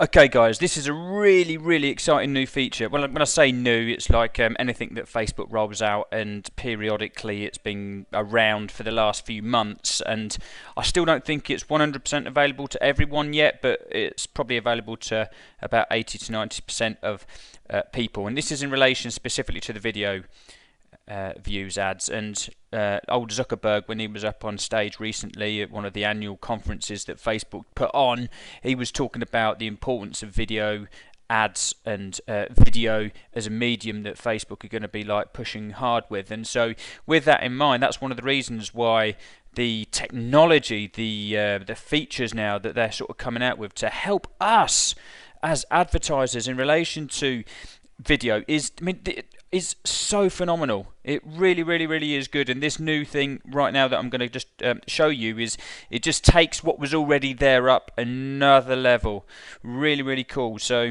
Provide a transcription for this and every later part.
Okay guys, this is a really exciting new feature. Well, when I say new, it's like anything that Facebook rolls out, and periodically it's been around for the last few months, and I still don't think it's 100% available to everyone yet, but it's probably available to about 80 to 90% of people. And this is in relation specifically to the video views ads. And old Zuckerberg, when he was up on stage recently at one of the annual conferences that Facebook put on, he was talking about the importance of video ads and video as a medium that Facebook are going to be like pushing hard with. And so with that in mind, that's one of the reasons why the technology, the features now that they're sort of coming out with to help us as advertisers in relation to video is so phenomenal. It really is good. And this new thing right now that I'm going to just show you is it just takes what was already there up another level. Really cool. So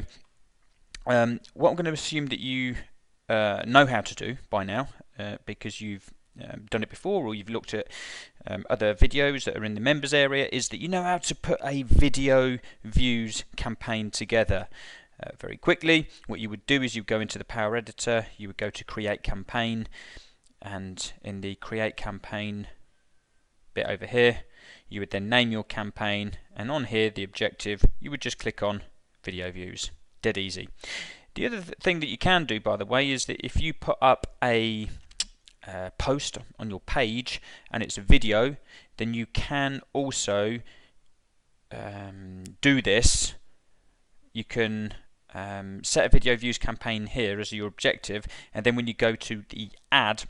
what I'm going to assume that you know how to do by now, because you've done it before, or you've looked at other videos that are in the members area, is that you know how to put a video views campaign together. Very quickly, what you would do is you go into the Power Editor, you would go to Create Campaign, and in the Create Campaign bit over here, you would then name your campaign, and on here, the objective, you would just click on Video Views. Dead easy. The other thing that you can do, by the way, is that if you put up a post on your page and it's a video, then you can also do this. You can set a video views campaign here as your objective, and then when you go to the ad,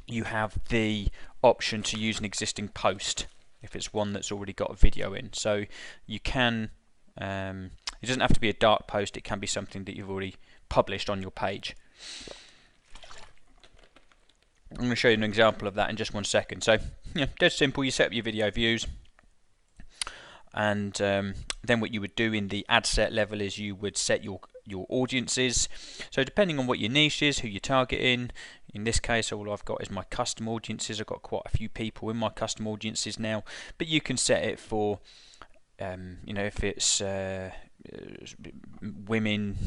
you have the option to use an existing post if it's one that's already got a video in. So you can, it doesn't have to be a dark post, it can be something that you've already published on your page. I'm going to show you an example of that in just 1 second. So yeah, dead simple. You set up your video views, and then what you would do in the ad set level is you would set your audiences. So depending on what your niche is, who you're targeting, in this case all I've got is my custom audiences. I've got quite a few people in my custom audiences now, but you can set it for you know, if it's women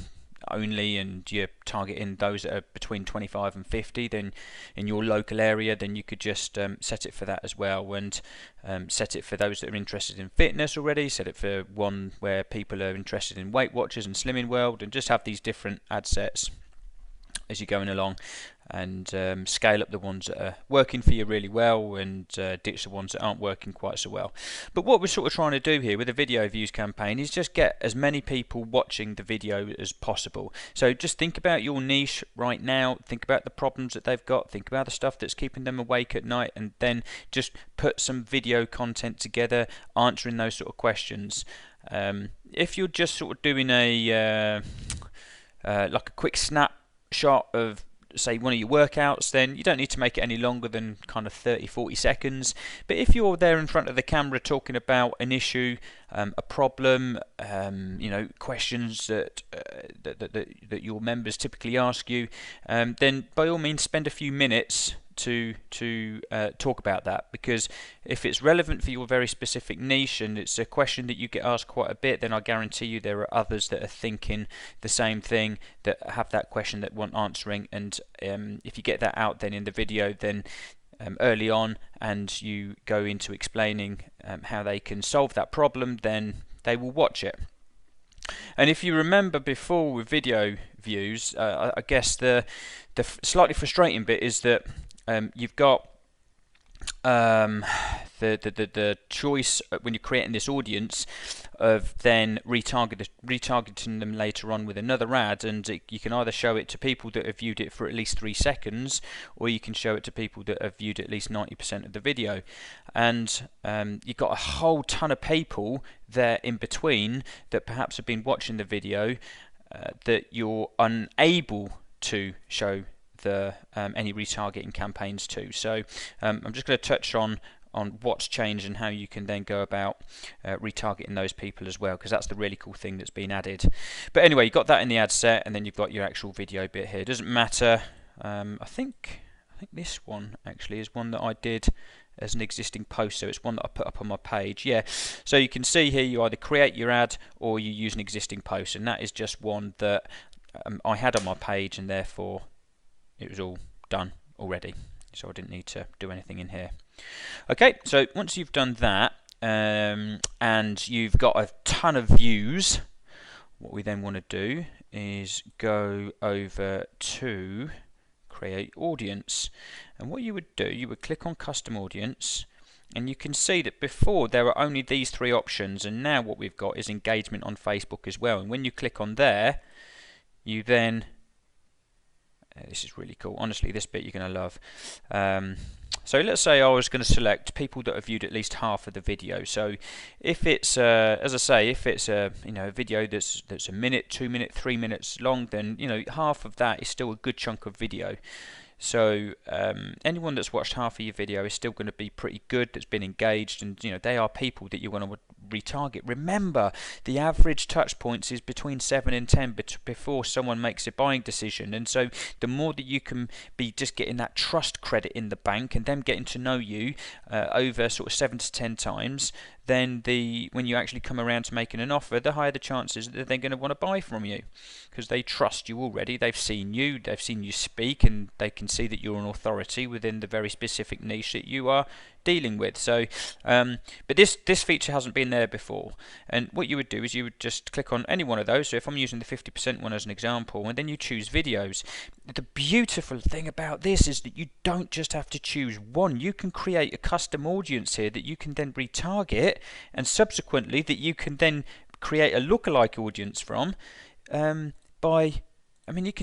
only and you're targeting those that are between 25 and 50, then in your local area, then you could just set it for that as well, and set it for those that are interested in fitness already, set it for one where people are interested in Weight Watchers and Slimming World, and just have these different ad sets as you're going along, and scale up the ones that are working for you really well, and ditch the ones that aren't working quite so well. But what we're sort of trying to do here with the video views campaign is just get as many people watching the video as possible. So just think about your niche right now, think about the problems that they've got, think about the stuff that's keeping them awake at night, and then just put some video content together answering those sort of questions. If you're just sort of doing a like a quick snapshot of, say, one of your workouts, then you don't need to make it any longer than kind of 30-40 seconds. But if you're there in front of the camera talking about an issue, a problem, you know, questions that your members typically ask you, then by all means spend a few minutes to talk about that, because if it's relevant for your very specific niche and it's a question that you get asked quite a bit, then I guarantee you there are others that are thinking the same thing, that have that question that want answering. And if you get that out then in the video, then early on, and you go into explaining how they can solve that problem, then they will watch it. And if you remember before with video views, I guess the slightly frustrating bit is that you've got the choice when you're creating this audience of then retargeting them later on with another ad, and you can either show it to people that have viewed it for at least 3 seconds, or you can show it to people that have viewed at least 90% of the video. And you've got a whole ton of people there in between that perhaps have been watching the video that you're unable to show the any retargeting campaigns to. So I'm just going to touch on what's changed and how you can then go about retargeting those people as well, because that's the really cool thing that's been added. But anyway, you've got that in the ad set, and then you've got your actual video bit here. It doesn't matter. I think this one actually is one that I did as an existing post, so it's one that I put up on my page. Yeah, so you can see here you either create your ad or you use an existing post, and that is just one that I had on my page, and therefore it was all done already, so I didn't need to do anything in here. Okay, so once you've done that and you've got a ton of views, what we then want to do is go over to create audience, and what you would do, you would click on custom audience, and you can see that before there were only these three options, and now what we've got is engagement on Facebook as well. And when you click on there, you then this is really cool, honestly, this bit you're going to love. So let's say I was going to select people that have viewed at least half of the video. So if it's, as I say, if it's a a video that's a minute, 2 minutes, 3 minutes long, then half of that is still a good chunk of video. So anyone that's watched half of your video is still going to be pretty good, that's been engaged, and they are people that you want to retarget. Remember, the average touch points is between 7 and 10 before someone makes a buying decision, and so the more that you can be just getting that trust credit in the bank and them getting to know you over sort of 7 to 10 times, then when you actually come around to making an offer, the higher the chances that they're going to want to buy from you, because they trust you already. They've seen you speak, and they can see that you're an authority within the very specific niche that you are dealing with. So but this feature hasn't been there before, and what you would do is you would just click on any one of those. So if I'm using the 50% one as an example, and then you choose videos. The beautiful thing about this is that you don't just have to choose one. You can create a custom audience here that you can then retarget, and subsequently that you can then create a lookalike audience from you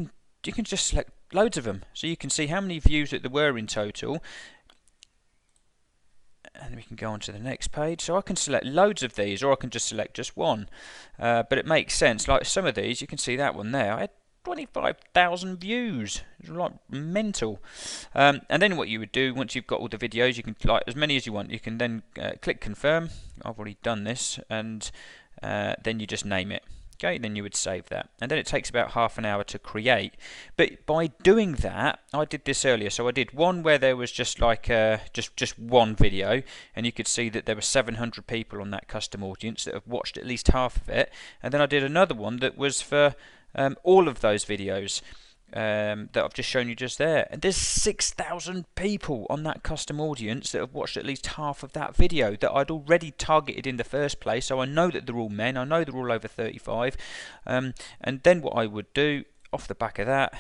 can just select loads of them, so you can see how many views that there were in total, and we can go on to the next page. So I can select loads of these, or I can just select just one, but it makes sense. Like some of these, you can see that one there, I had 25,000 views. It's like mental. And then what you would do, once you've got all the videos, you can like as many as you want. You can then click confirm. I've already done this, and then you just name it. Okay, then you would save that, and then it takes about half an hour to create. But by doing that, I did this earlier. So I did one where there was just like just one video, and you could see that there were 700 people on that custom audience that have watched at least half of it. And then I did another one that was for all of those videos that I've just shown you just there, and there's 6,000 people on that custom audience that have watched at least half of that video that I'd already targeted in the first place. So I know that they're all men, I know they're all over 35, and then what I would do off the back of that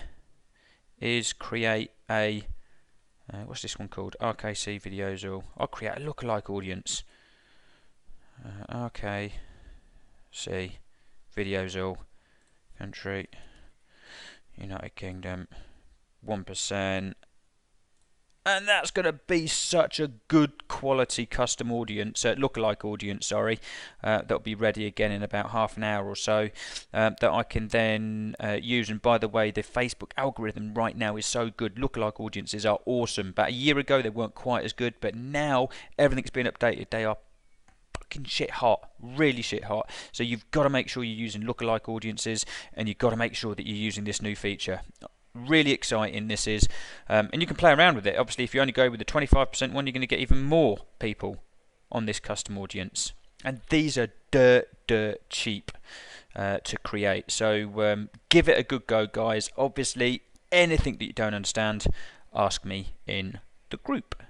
is create a what's this one called, RKC videos, or I'll create a lookalike audience, RKC videos all, country United Kingdom, 1%, and that's going to be such a good quality custom audience, lookalike audience, sorry, that'll be ready again in about half an hour or so, that I can then use. And by the way, the Facebook algorithm right now is so good. Lookalike audiences are awesome. About a year ago they weren't quite as good, but now everything's been updated. They are shit hot, really shit hot. So you've got to make sure you're using lookalike audiences, and you've got to make sure that you're using this new feature. Really exciting this is, and you can play around with it. Obviously, if you only go with the 25% one, you're going to get even more people on this custom audience, and these are dirt cheap to create. So give it a good go, guys. Obviously, anything that you don't understand, ask me in the group.